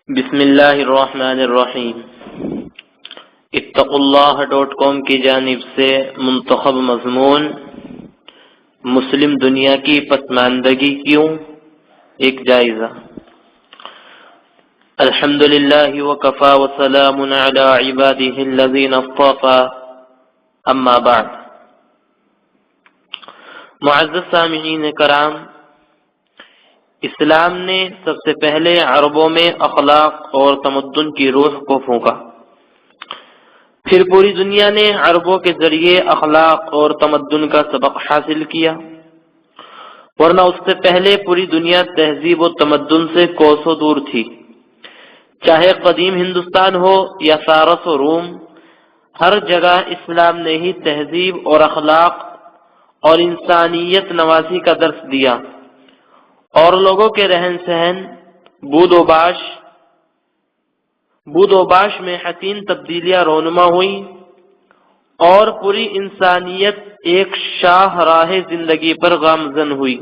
بسم اللہ الرحمن الرحیم۔ اتقوا اللہ.com کی جانب سے منتخب مضمون مسلم دنیا کی پسماندگی کیوں، ایک جائزہ۔ الحمدللہ وکفی وسلام علی عبادہ الذین اصطفی، اما بعد۔ معزز سامعین کرام، اسلام نے سب سے پہلے عربوں میں اخلاق اور تمدن کی روح کو پھونکا، پھر پوری دنیا نے عربوں کے ذریعے اخلاق اور تمدن کا سبق حاصل کیا، ورنہ اس سے پہلے پوری دنیا تہذیب و تمدن سے کوسوں دور تھی۔ چاہے قدیم ہندوستان ہو یا فارس و روم، ہر جگہ اسلام نے ہی تہذیب اور اخلاق اور انسانیت نوازی کا درس دیا، اور لوگوں کے رہن سہن بود و باش میں حسین تبدیلیاں رونما ہوئیں، اور پوری انسانیت ایک شاہ راہ زندگی پر گامزن ہوئی۔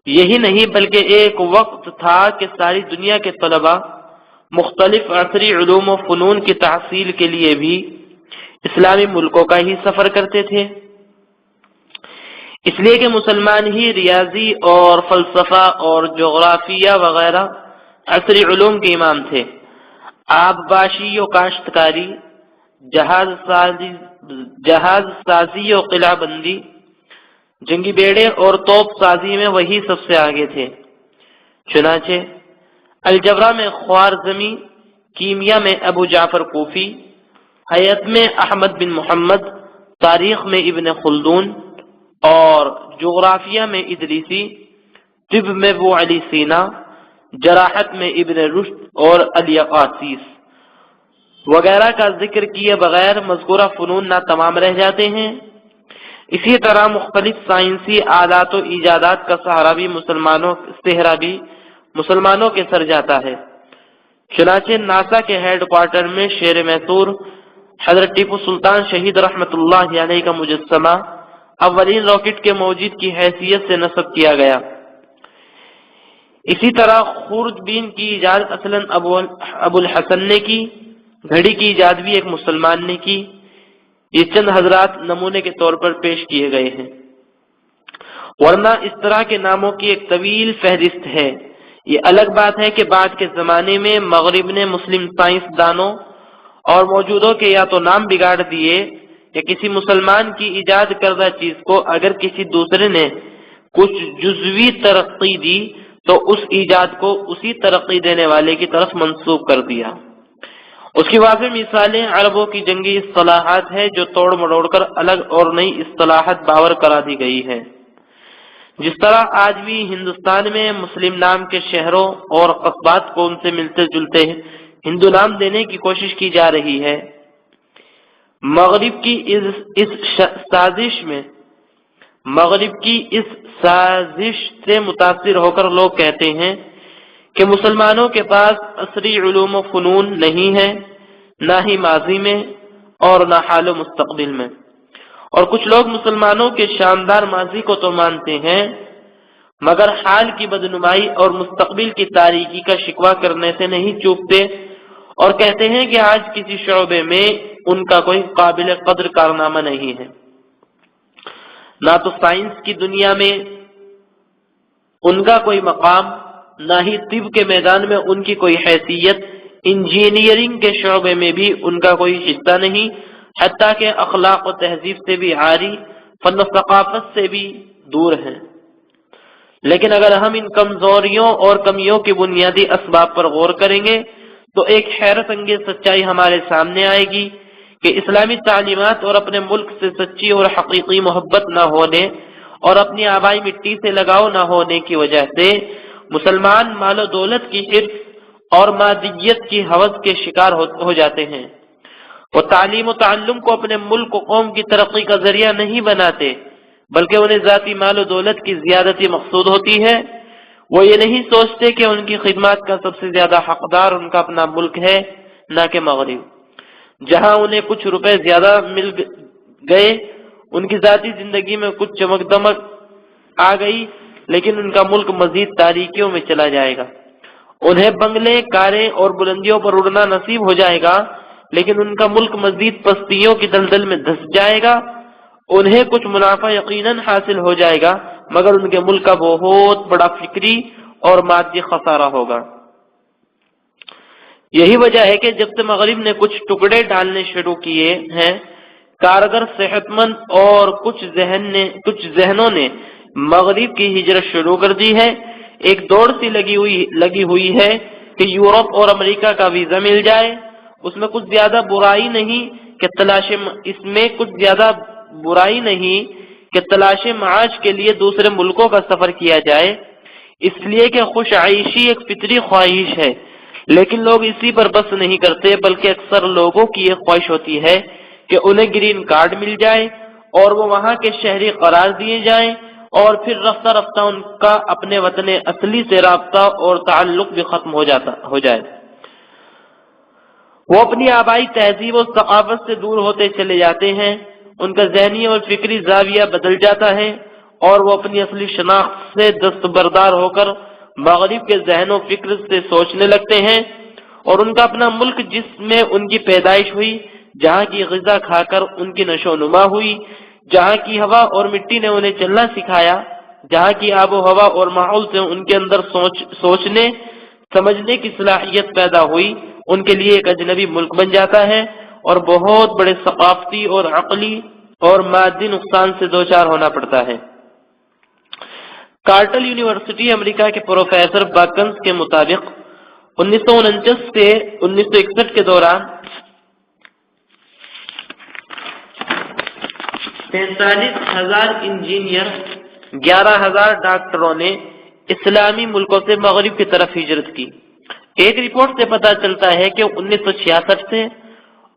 یہی نہیں بلکہ ایک وقت تھا کہ ساری دنیا کے طلباء مختلف عصری علوم و فنون کی تحصیل کے لیے بھی اسلامی ملکوں کا ہی سفر کرتے تھے، اس لیے کہ مسلمان ہی ریاضی اور فلسفہ اور جغرافیہ وغیرہ عصری علوم کے امام تھے۔ آب باشی و کاشتکاری، جہاز سازی و قلعہ بندی، جنگی بیڑے اور توپ سازی میں وہی سب سے آگے تھے۔ چنانچہ الجبرا میں خوارزمی، کیمیا میں ابو جعفر کوفی، حیات میں احمد بن محمد، تاریخ میں ابن خلدون، اور جغرافیہ میں ادریسی، طب میں ابو علی سینا، جراحت میں ابن رشد اور الیقاطیس وغیرہ کا ذکر کیے بغیر مذکورہ فنون نہ تمام رہ جاتے ہیں۔ اسی طرح مختلف سائنسی آلات و ایجادات کا سہرا بھی مسلمانوں کے سر جاتا ہے۔ چنانچہ ناسا کے ہیڈ کوارٹر میں شیر میسور حضرت ٹیپو سلطان شہید رحمت اللہ علیہ کا مجسمہ اولین راکٹ کے موجد کی حیثیت سے نصب کیا گیا۔ اسی طرح خوردبین کی ایجاد اصلاً ابو الحسن نے کی، گھڑی کی ایجاد بھی ایک مسلمان نے کی۔ یہ چند حضرات نمونے کے طور پر پیش کیے گئے ہیں، ورنہ اس طرح کے ناموں کی ایک طویل فہرست ہے۔ یہ الگ بات ہے کہ بعد کے زمانے میں مغرب نے مسلم سائنس دانوں اور موجودوں کے یا تو نام بگاڑ دیے یا کسی مسلمان کی ایجاد کردہ چیز کو اگر کسی دوسرے نے کچھ جزوی ترقی دی تو اس ایجاد کو اسی ترقی دینے والے کی طرف منسوب کر دیا۔ اس کی واضح مثالیں عربوں کی جنگی اصطلاحات ہے جو توڑ مڑوڑ کر الگ اور نئی اصطلاحات باور کرا دی گئی ہے۔ جس طرح آج بھی ہندوستان میں مسلم نام کے شہروں اور قصبات کو ان سے ملتے جلتے ہندو نام دینے کی کوشش کی جا رہی ہے، مغرب کی اس سازش سے متاثر ہو کر لوگ کہتے ہیں کہ مسلمانوں کے پاس عصری علوم و فنون نہیں ہے، نہ ہی ماضی میں اور نہ حال و مستقبل میں، اور کچھ لوگ مسلمانوں کے شاندار ماضی کو تو مانتے ہیں مگر حال کی بدنمائی اور مستقبل کی تاریکی کا شکوہ کرنے سے نہیں چوکتے، اور کہتے ہیں کہ آج کسی شعبے میں ان کا کوئی قابل قدر کارنامہ نہیں ہے، نہ تو سائنس کی دنیا میں ان کا کوئی مقام، نہ ہی طب کے میدان میں ان کی کوئی حیثیت، انجینئرنگ کے شعبے میں بھی ان کا کوئی حصہ نہیں، حتیٰ کہ اخلاق و تہذیب سے بھی عاری، فن و ثقافت سے بھی دور ہیں۔ لیکن اگر ہم ان کمزوریوں اور کمیوں کی بنیادی اسباب پر غور کریں گے تو ایک حیرت انگیز سچائی ہمارے سامنے آئے گی کہ اسلامی تعلیمات اور اپنے ملک سے سچی اور حقیقی محبت نہ ہونے اور اپنی آبائی مٹی سے لگاؤ نہ ہونے کی وجہ سے مسلمان مال و دولت کی حرص اور مادیت کی ہوس کے شکار ہو جاتے ہیں۔ وہ تعلیم و تعلم کو اپنے ملک و قوم کی ترقی کا ذریعہ نہیں بناتے، بلکہ انہیں ذاتی مال و دولت کی زیادتی مقصود ہوتی ہے۔ وہ یہ نہیں سوچتے کہ ان کی خدمات کا سب سے زیادہ حقدار ان کا اپنا ملک ہے، نہ کہ مغرب، جہاں انہیں کچھ روپے زیادہ مل گئے، ان کی ذاتی زندگی میں کچھ چمک دمک آ گئی، لیکن ان کا ملک مزید تاریکیوں میں چلا جائے گا۔ انہیں بنگلے، کاریں اور بلندیوں پر اڑنا نصیب ہو جائے گا، لیکن ان کا ملک مزید پستیوں کی دلدل میں دھس جائے گا۔ انہیں کچھ منافع یقیناً حاصل ہو جائے گا، مگر ان کے ملک کا بہت بڑا فکری اور مادی خسارہ ہوگا۔ یہی وجہ ہے کہ جب سے مغرب نے کچھ ٹکڑے ڈالنے شروع کیے ہیں، کارگر، صحت مند اور کچھ ذہنوں نے مغرب کی ہجرت شروع کر دی ہے۔ ایک دوڑ سی لگی ہوئی ہے کہ یورپ اور امریکہ کا ویزا مل جائے۔ اس میں کچھ زیادہ برائی نہیں کہ تلاش معاش کے لیے دوسرے ملکوں کا سفر کیا جائے، اس لیے کہ خوش عیشی ایک فطری خواہش ہے، لیکن لوگ اسی پر بس نہیں کرتے، بلکہ اکثر لوگوں کی یہ خواہش ہوتی ہے کہ انہیں گرین کارڈ مل جائے اور وہ وہاں کے شہری قرار دیے جائیں، اور پھر رفتہ رفتہ ان کا اپنے وطن اصلی سے رابطہ اور تعلق بھی ختم ہو جائے۔ وہ اپنی آبائی تہذیب و ثقافت سے دور ہوتے چلے جاتے ہیں، ان کا ذہنی اور فکری زاویہ بدل جاتا ہے، اور وہ اپنی اصلی شناخت سے دستبردار ہو کر مغرب کے ذہن و فکر سے سوچنے لگتے ہیں، اور ان کا اپنا ملک جس میں ان کی پیدائش ہوئی، جہاں کی غذا کھا کر ان کی نشو و نما ہوئی، جہاں کی ہوا اور مٹی نے انہیں چلنا سکھایا، جہاں کی آب و ہوا اور ماحول سے ان کے اندر سوچنے سمجھنے کی صلاحیت پیدا ہوئی، ان کے لیے ایک اجنبی ملک بن جاتا ہے اور بہت بڑے ثقافتی اور عقلی اور مادی نقصان سے دوچار ہونا پڑتا ہے۔ کارٹل یونیورسٹی امریکہ کے پروفیسر باکنز کے مطابق 1949 سے 1961 کے دوران 45,000 انجینئر، 11,000 ڈاکٹروں نے اسلامی ملکوں سے مغرب کی طرف ہجرت کی۔ ایک رپورٹ سے پتہ چلتا ہے کہ 1966 سے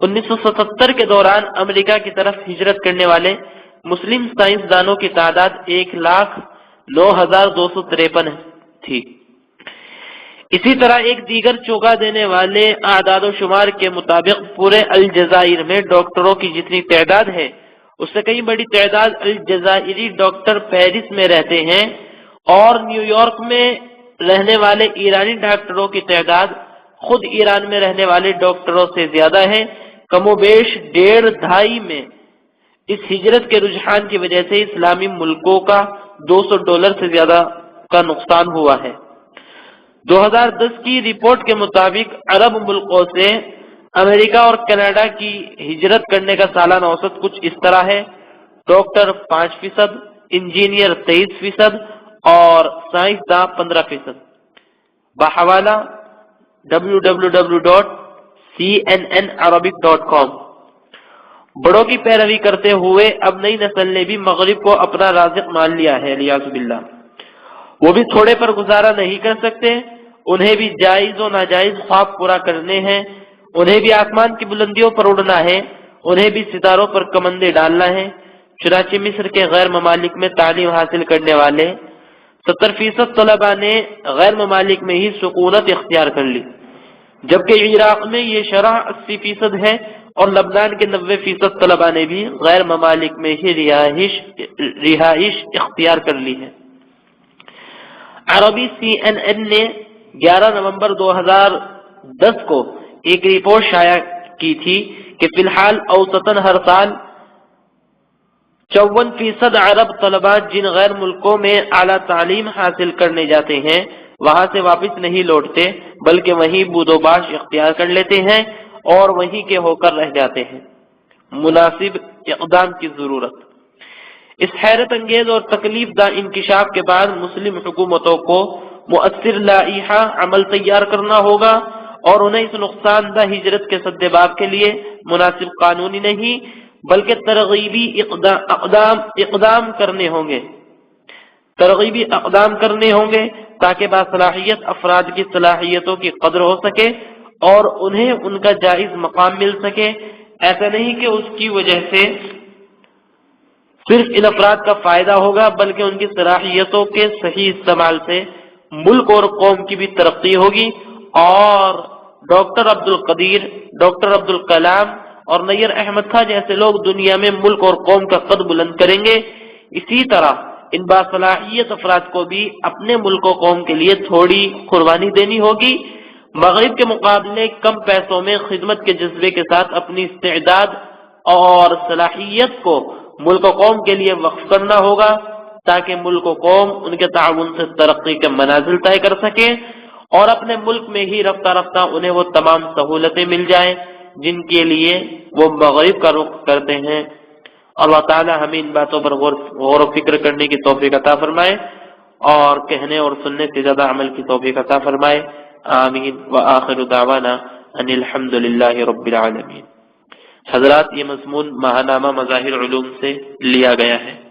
1977 کے دوران امریکہ کی طرف ہجرت کرنے والے مسلم سائنسدانوں کی تعداد 1,09,253 تھی۔ اسی طرح ایک دیگر چونکا دینے والے اعداد و شمار کے مطابق پورے الجزائر میں ڈاکٹروں کی جتنی تعداد ہے، اس سے کئی بڑی تعداد الجزائری ڈاکٹر پیرس میں رہتے ہیں، اور نیو یارک میں رہنے والے ایرانی ڈاکٹروں کی تعداد خود ایران میں رہنے والے ڈاکٹروں سے زیادہ ہے۔ کم و بیش 1.5 میں اس ہجرت کے رجحان کی وجہ سے اسلامی ملکوں کا $200 سے زیادہ کا نقصان ہوا ہے۔ 2010 کی رپورٹ کے مطابق عرب ملکوں سے امریکہ اور کینیڈا کی ہجرت کرنے کا سالانہ اوسط کچھ اس طرح ہے: ڈاکٹر 5%، انجینئر 23% اور سائنسداں 15%۔ بحوالہ www.cnnarabic.com۔ بڑوں کی پیروی کرتے ہوئے اب نئی نسل نے بھی مغرب کو اپنا رازق مان لیا ہے، الیاذ باللہ۔ وہ بھی تھوڑے پر گزارا نہیں کر سکتے، انہیں بھی جائز و ناجائز خواب پورا کرنے ہیں، انہیں بھی آسمان کی بلندیوں پر اڑنا ہے، انہیں بھی ستاروں پر کمندے ڈالنا ہے۔ چنانچہ مصر کے غیر ممالک میں تعلیم حاصل کرنے والے 70% طلباء نے غیر ممالک میں ہی سکونت اختیار کر لی، جبکہ عراق میں یہ شرح 80% ہے، اور لبنان کے 90% طلباء نے بھی غیر ممالک میں ہی رہائش اختیار کر لی ہے۔ عربی CNN نے 11 نومبر 2010 کو ایک رپورٹ شائع کی تھی کہ فی الحال اوسطاً ہر سال 54% عرب طلباء جن غیر ملکوں میں اعلیٰ تعلیم حاصل کرنے جاتے ہیں وہاں سے واپس نہیں لوٹتے، بلکہ وہیں بود و باش اختیار کر لیتے ہیں اور وہیں کے ہو کر رہ جاتے ہیں۔ مناسب اقدام کی ضرورت۔ اس حیرت انگیز اور تکلیف دہ انکشاف کے بعد مسلم حکومتوں کو مؤثر لائحہ عمل تیار کرنا ہوگا، اور انہیں اس نقصان دہ ہجرت کے سدباب کے لیے مناسب قانونی نہیں بلکہ ترغیبی اقدام کرنے ہوں گے تاکہ باصلاحیت افراد کی صلاحیتوں کی قدر ہو سکے اور انہیں ان کا جائز مقام مل سکے۔ ایسا نہیں کہ اس کی وجہ سے صرف ان افراد کا فائدہ ہوگا، بلکہ ان کی صلاحیتوں کے صحیح استعمال سے ملک اور قوم کی بھی ترقی ہوگی، اور ڈاکٹر عبدالقدیر، ڈاکٹر عبدالکلام اور نیر احمد خان جیسے لوگ دنیا میں ملک اور قوم کا قد بلند کریں گے۔ اسی طرح ان باصلاحیت افراد کو بھی اپنے ملک و قوم کے لیے تھوڑی قربانی دینی ہوگی، مغرب کے مقابلے کم پیسوں میں خدمت کے جذبے کے ساتھ اپنی استعداد اور صلاحیت کو ملک و قوم کے لیے وقف کرنا ہوگا تاکہ ملک و قوم ان کے تعاون سے ترقی کے منازل طے کر سکیں اور اپنے ملک میں ہی رفتہ رفتہ انہیں وہ تمام سہولتیں مل جائیں جن کے لیے وہ مغرب کا رخ کرتے ہیں۔ اللہ تعالی ہمیں ان باتوں پر غور و فکر کرنے کی توفیق عطا فرمائے اور کہنے اور سننے سے زیادہ عمل کی توفیق عطا فرمائے، آمین۔ وآخر دعوانا ان الحمد للہ رب العالمین۔ حضرات، یہ مضمون ماہنامہ مظاہر علوم سے لیا گیا ہے۔